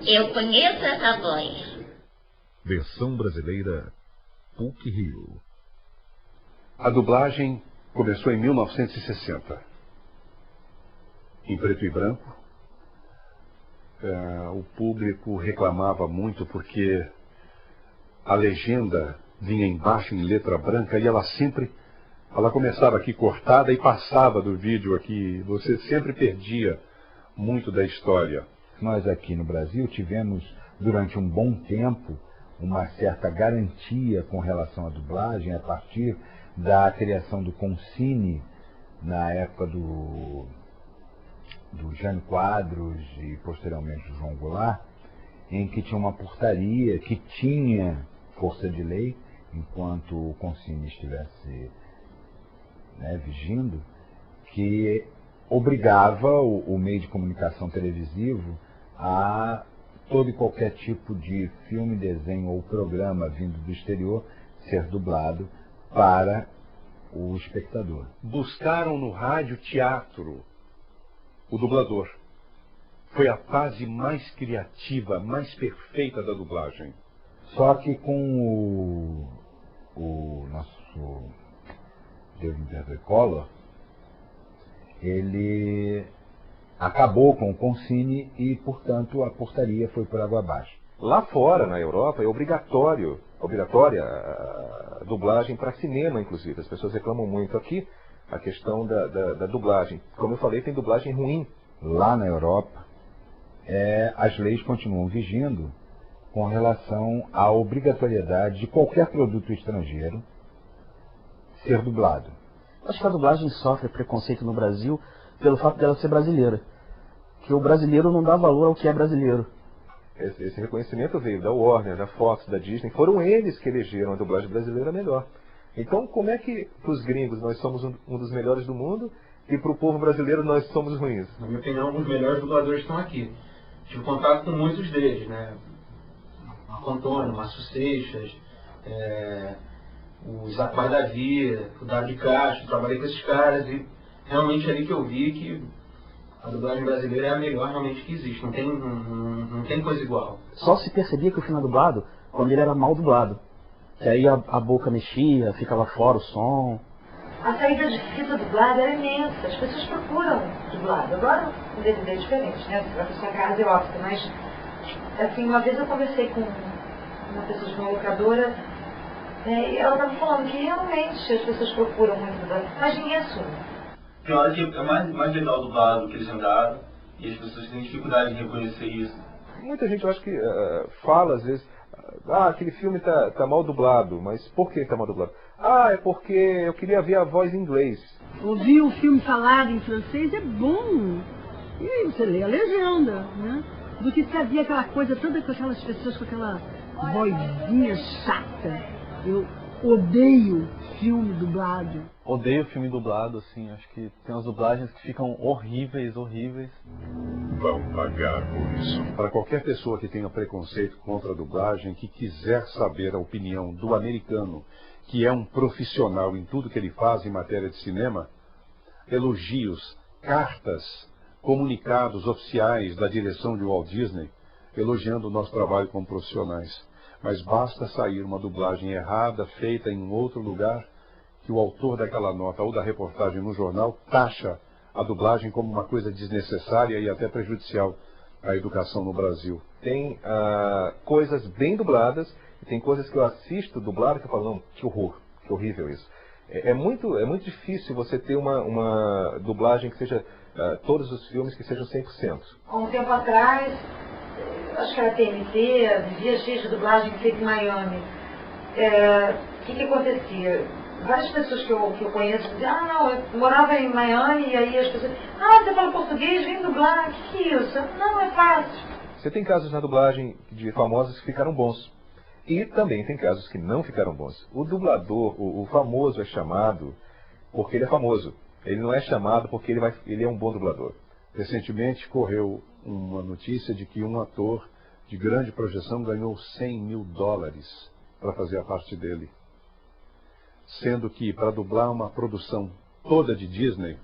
Eu conheço essa voz. Versão brasileira PUC-Rio. A dublagem começou em 1960. Em preto e branco. O público reclamava muito porque a legenda vinha embaixo em letra branca e ela começava aqui cortada e passava do vídeo aqui. Você sempre perdia muito da história. Nós aqui no Brasil tivemos, durante um bom tempo, uma certa garantia com relação à dublagem a partir da criação do Concine, na época do Jânio Quadros e posteriormente do João Goulart, em que tinha uma portaria que tinha força de lei, enquanto o Concine estivesse vigindo, que obrigava o meio de comunicação televisivo a todo e qualquer tipo de filme, desenho ou programa vindo do exterior ser dublado para o espectador. Buscaram no rádio teatro o dublador. Foi a fase mais criativa, mais perfeita da dublagem. Só que com o nosso David Collor, ele acabou com o Concine e, portanto, a portaria foi por água abaixo. Lá fora, na Europa, é obrigatória a dublagem para cinema, inclusive. As pessoas reclamam muito aqui a questão da dublagem. Como eu falei, tem dublagem ruim. Lá na Europa, as leis continuam vigindo com relação à obrigatoriedade de qualquer produto estrangeiro ser dublado. Acho que a dublagem sofre preconceito no Brasil pelo fato dela ser brasileira. Que o brasileiro não dá valor ao que é brasileiro. Esse reconhecimento veio da Warner, da Fox, da Disney. Foram eles que elegeram a dublagem brasileira melhor. Então, como é que para os gringos nós somos um dos melhores do mundo e para o povo brasileiro nós somos ruins? Na minha opinião, os melhores dubladores estão aqui. Tive contato com muitos deles, né? Marco Antônio, Márcio Seixas, o Isaac Davi, o Davi Castro. Trabalhei com esses caras e realmente é ali que eu vi que a dublagem brasileira é a melhor realmente que existe. Não tem coisa igual. Só se percebia que o filme é dublado quando ele era mal dublado. Que aí a boca mexia, ficava fora o som. A saída de fita dublada era imensa. As pessoas procuram dublado. Agora o DVD é diferente, né? Você vai para sua casa e opta. Mas, assim, uma vez eu conversei com uma pessoa de uma locadora e ela estava falando que realmente as pessoas procuram muito dublado, mas ninguém assume. Tem hora que é mais legal dublado do que legendado e as pessoas têm dificuldade de reconhecer isso. Muita gente, eu acho que fala às vezes, aquele filme tá mal dublado, mas por que tá mal dublado? É porque eu queria ver a voz em inglês. Ouvir um filme falado em francês é bom. E aí você lê a legenda, né? Do que você havia aquela coisa toda com aquelas pessoas com aquela vozinha chata. Eu odeio filme dublado. Odeio filme dublado, assim. Acho que tem umas dublagens que ficam horríveis. Vão pagar por isso. Para qualquer pessoa que tenha preconceito contra a dublagem, que quiser saber a opinião do americano, que é um profissional em tudo que ele faz em matéria de cinema, elogios, cartas, comunicados oficiais da direção de Walt Disney, elogiando o nosso trabalho como profissionais. Mas basta sair uma dublagem errada, feita em um outro lugar, que o autor daquela nota ou da reportagem no jornal taxa a dublagem como uma coisa desnecessária e até prejudicial à educação no Brasil. Tem coisas bem dubladas e tem coisas que eu assisto dublado que eu falo, não, que horror, que horrível isso. É muito difícil você ter uma dublagem que seja, todos os filmes que sejam 100%. Há um tempo atrás, acho que era TNT, vivia cheio de dublagem feita em Miami. O que acontecia? Várias pessoas que eu conheço diziam, não, eu morava em Miami e aí as pessoas, você fala português, vem dublar, que é isso? Não, é fácil. Você tem casos na dublagem de famosos que ficaram bons. E também tem casos que não ficaram bons. O dublador, o famoso é chamado porque ele é famoso. Ele não é chamado porque ele é um bom dublador. Recentemente correu uma notícia de que um ator de grande projeção ganhou $100 mil para fazer a parte dele. Sendo que para dublar uma produção toda de Disney,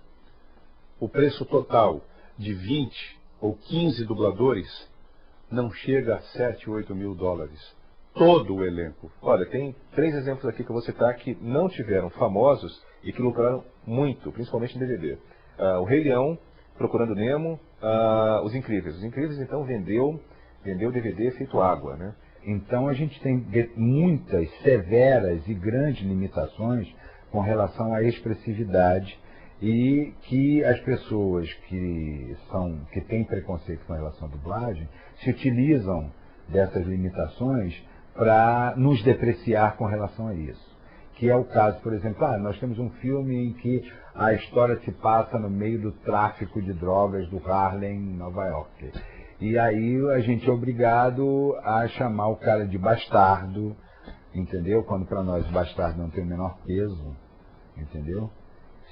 o preço total de 20 ou 15 dubladores não chega a 7, 8 mil dólares. Todo o elenco. Olha, tem 3 exemplos aqui que eu vou citar que não tiveram famosos e que lucraram muito, principalmente em DVD. O Rei Leão, Procurando Nemo, Os Incríveis. Os Incríveis, então, vendeu DVD feito água, né? Então a gente tem muitas severas e grandes limitações com relação à expressividade e que as pessoas que têm preconceito com relação à dublagem se utilizam dessas limitações para nos depreciar com relação a isso. Que é o caso, por exemplo, nós temos um filme em que a história se passa no meio do tráfico de drogas do Harlem, em Nova York. E aí a gente é obrigado a chamar o cara de bastardo, entendeu? Quando para nós bastardo não tem o menor peso, entendeu?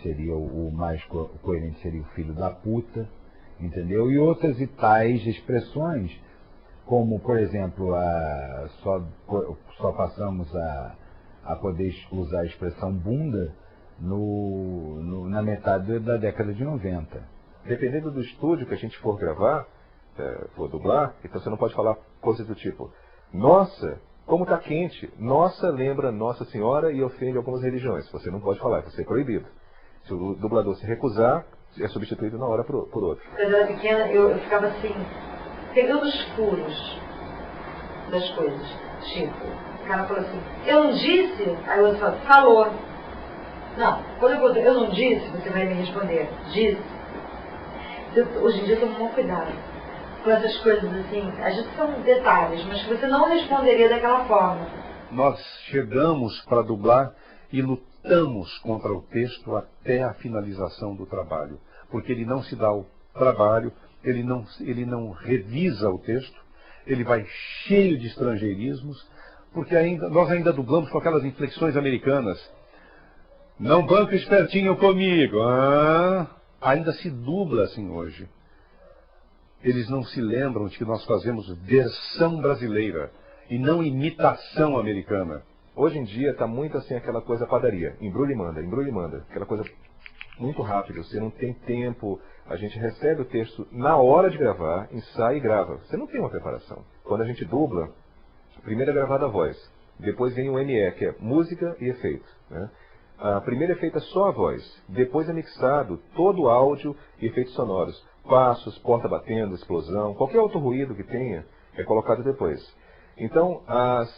Seria o mais coerente, seria o filho da puta, entendeu? E outras e tais expressões, como, por exemplo, só passamos a poder usar a expressão bunda na metade da década de 90. Dependendo do estúdio que a gente for gravar, for dublar, então você não pode falar coisas do tipo: nossa, como tá quente, nossa lembra Nossa Senhora e ofende algumas religiões. Você não pode falar, vai ser proibido. Se o dublador se recusar, é substituído na hora por outro. Quando eu era pequena, eu ficava assim, pegando os furos das coisas. Tipo, o cara falou assim, eu não disse? Aí o outro falou, falou. Não, quando eu botar, eu não disse, você vai me responder, disse. Hoje em dia eu tomo muito cuidado com essas coisas assim, às vezes são detalhes, mas que você não responderia daquela forma. Nós chegamos para dublar e lutamos contra o texto até a finalização do trabalho, porque ele não se dá o trabalho, ele não revisa o texto, ele vai cheio de estrangeirismos, porque nós ainda dublamos com aquelas inflexões americanas. Não banco espertinho comigo. Ainda se dubla assim hoje. Eles não se lembram de que nós fazemos versão brasileira e não imitação americana. Hoje em dia está muito assim aquela coisa padaria, embrulha e manda, aquela coisa muito rápida, você não tem tempo, a gente recebe o texto na hora de gravar, ensaia e grava. Você não tem uma preparação. Quando a gente dubla, primeiro é gravada a voz, depois vem o ME, que é música e efeito, né? Primeiro é feita só a voz, depois é mixado todo o áudio e efeitos sonoros, passos, porta batendo, explosão, qualquer outro ruído que tenha é colocado depois. Então,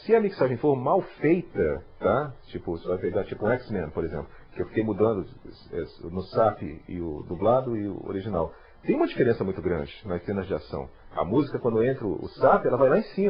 se a mixagem for mal feita, tá? Tipo, você vai pegar tipo um X-Men, por exemplo, que eu fiquei mudando no SAP e o dublado e o original. Tem uma diferença muito grande nas cenas de ação. A música, quando entra o SAP, ela vai lá em cima.